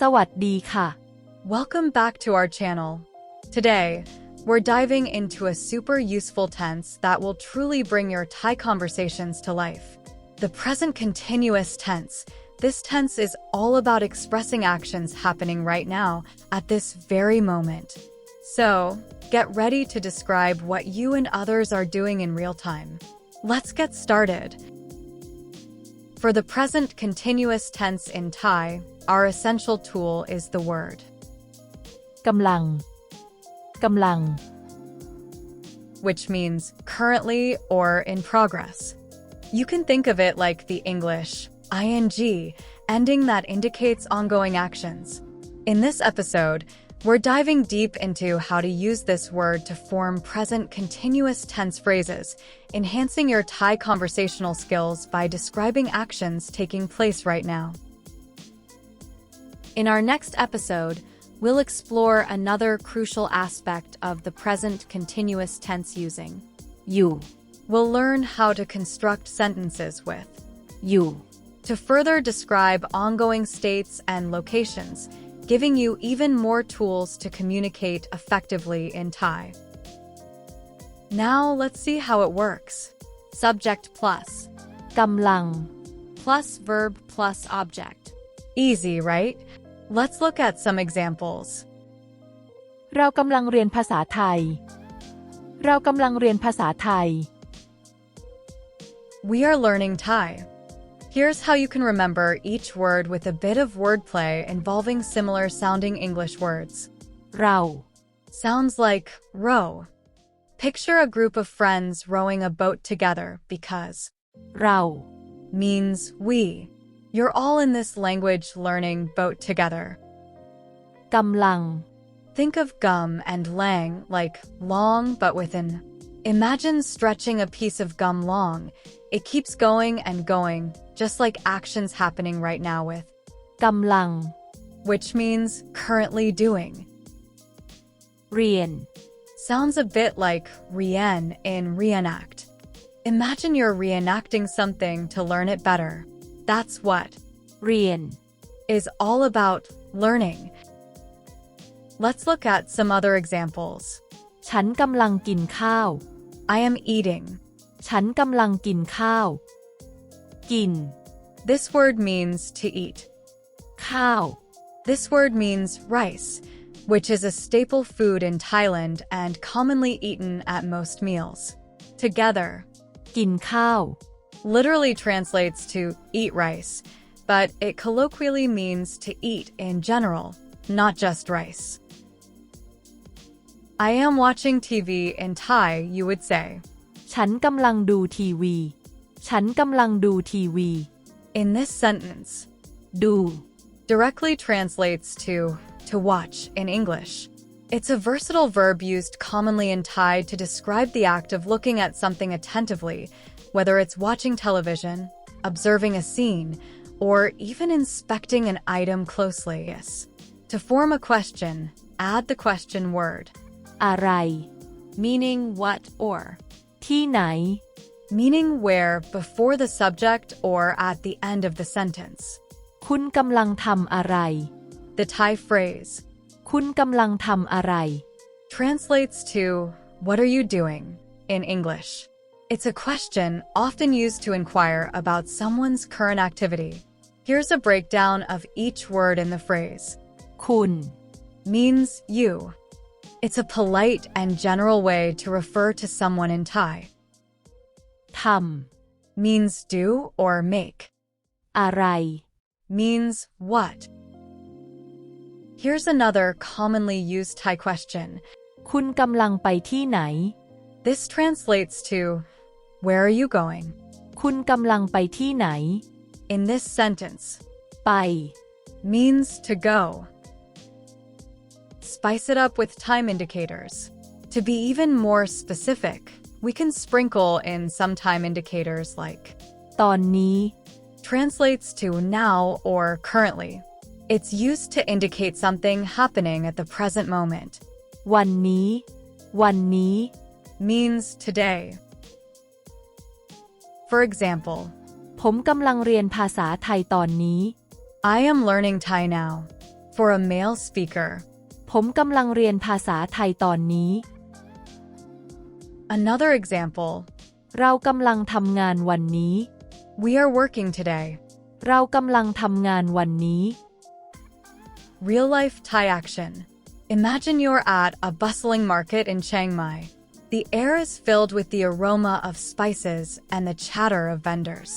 สวัสดีค่ะ Welcome back to our channel. Today, we're diving into a super useful tense that will truly bring your Thai conversations to life. The present continuous tense. This tense is all about expressing actions happening right now, at this very moment. So, get ready to describe what you and others are doing in real time. Let's get started. For the present continuous tense in Thai, our essential tool is the word กำลัง กำลัง which means currently or in progress. You can think of it like the English ing ending that indicates ongoing actions. In this episode, we're diving deep into how to use this word to form present continuous tense phrases, enhancing your Thai conversational skills by describing actions taking place right now. In our next episode, we'll explore another crucial aspect of the present continuous tense using อยู่ We'll learn how to construct sentences with อยู่ to further describe ongoing states and locations, giving you even more tools to communicate effectively in Thai. Now let's see how it works. Subject plus กำลัง plus verb plus object. Easy, right? Let's look at some examples. เรากำลังเรียนภาษาไทย เรากำลังเรียนภาษาไทย We are learning Thai. Here's how you can remember each word with a bit of wordplay involving similar sounding English words. เรา Sounds like row. Picture a group of friends rowing a boat together because เรา means we. You're all in this language learning boat together. กำลัง Think of gum and lang like long but with an. Imagine stretching a piece of gum long. It keeps going and going, just like actions happening right now with กำลัง which means currently doing. เรียน Sounds a bit like rien in reenact. Imagine you're reenacting something to learn it better. That's what เรียน is all about learning. Let's look at some other examples. ฉันกำลังกินข้าว I am eating. ฉันกำลังกินข้าว กิน This word means to eat. ข้าว This word means rice, which is a staple food in Thailand and commonly eaten at most meals. Together กินข้าว literally translates to eat rice, but it colloquially means to eat in general, not just rice. I am watching TV in Thai, you would say. ฉันกำลังดูทีวี ฉันกำลังดูทีวี In this sentence, ดู directly translates to watch in English. It's a versatile verb used commonly in Thai to describe the act of looking at something attentively, whether it's watching television, observing a scene, or even inspecting an item closely. To form a question, add the question word อะไร meaning what or ที่ไหน meaning where before the subject or at the end of the sentence. คุณกำลังทำอะไร The Thai phrase คุณกำลังทำอะไร translates to what are you doing in English. It's a question often used to inquire about someone's current activity. Here's a breakdown of each word in the phrase. คุณ Means you. It's a polite and general way to refer to someone in Thai. ท Means do or make. ำอะไร Means what. Here's another commonly used Thai question. คุณกำลังไปที่ไหน This translates to where are you going? คุณกำลังไปที่ไหน In this sentence, ไป means to go. Spice it up with time indicators. To be even more specific, we can sprinkle in some time indicators like ตอนนี้ translates to now or currently. It's used to indicate something happening at the present moment. วันนี้ วันนี้ Means today. For example, ผมกำลังเรียนภาษาไทยตอนนี้ I am learning Thai now. for a male speaker. ผมกำลังเรียนภาษาไทยตอนนี้ Another example. เรากำลังทำงานวันนี้ We are working today. เรากำลังทำงานวันนี้ Real-life Thai action. Imagine you're at a bustling market in Chiang Mai. The air is filled with the aroma of spices and the chatter of vendors.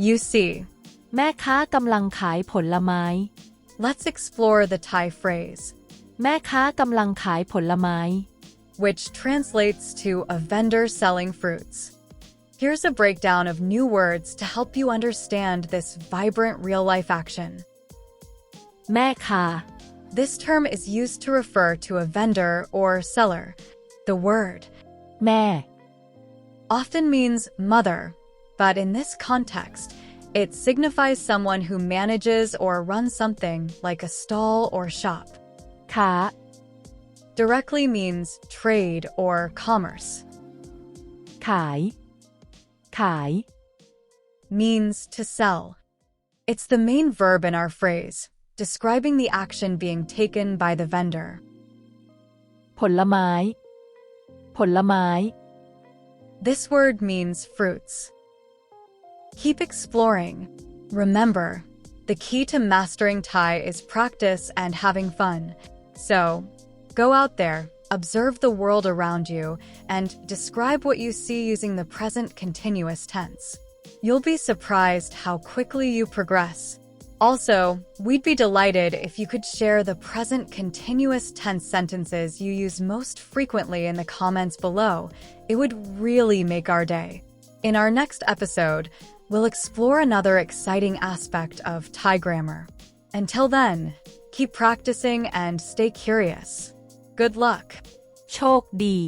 You see. แม่ค้ากำลังขายผลไม้ Let's explore the Thai phrase, แม่ค้ากำลังขายผลไม้ which translates to a vendor selling fruits. Here's a breakdown of new words to help you understand this vibrant real-life action. แม่ค้า This term is used to refer to a vendor or seller. The word แม่ often means mother, but in this context, it signifies someone who manages or runs something like a stall or shop. ค้า Directly means trade or commerce. ขาย ขาย Means to sell. It's the main verb in our phrase, describing the action being taken by the vendor. ผลไม้ ผลไม้ This word means fruits. Keep exploring. Remember, the key to mastering Thai is practice and having fun. So, go out there, observe the world around you, and describe what you see using the present continuous tense. You'll be surprised how quickly you progress. Also, we'd be delighted if you could share the present continuous tense sentences you use most frequently in the comments below. It would really make our day. In our next episode, we'll explore another exciting aspect of Thai grammar. Until then, keep practicing and stay curious. Good luck. โชคดี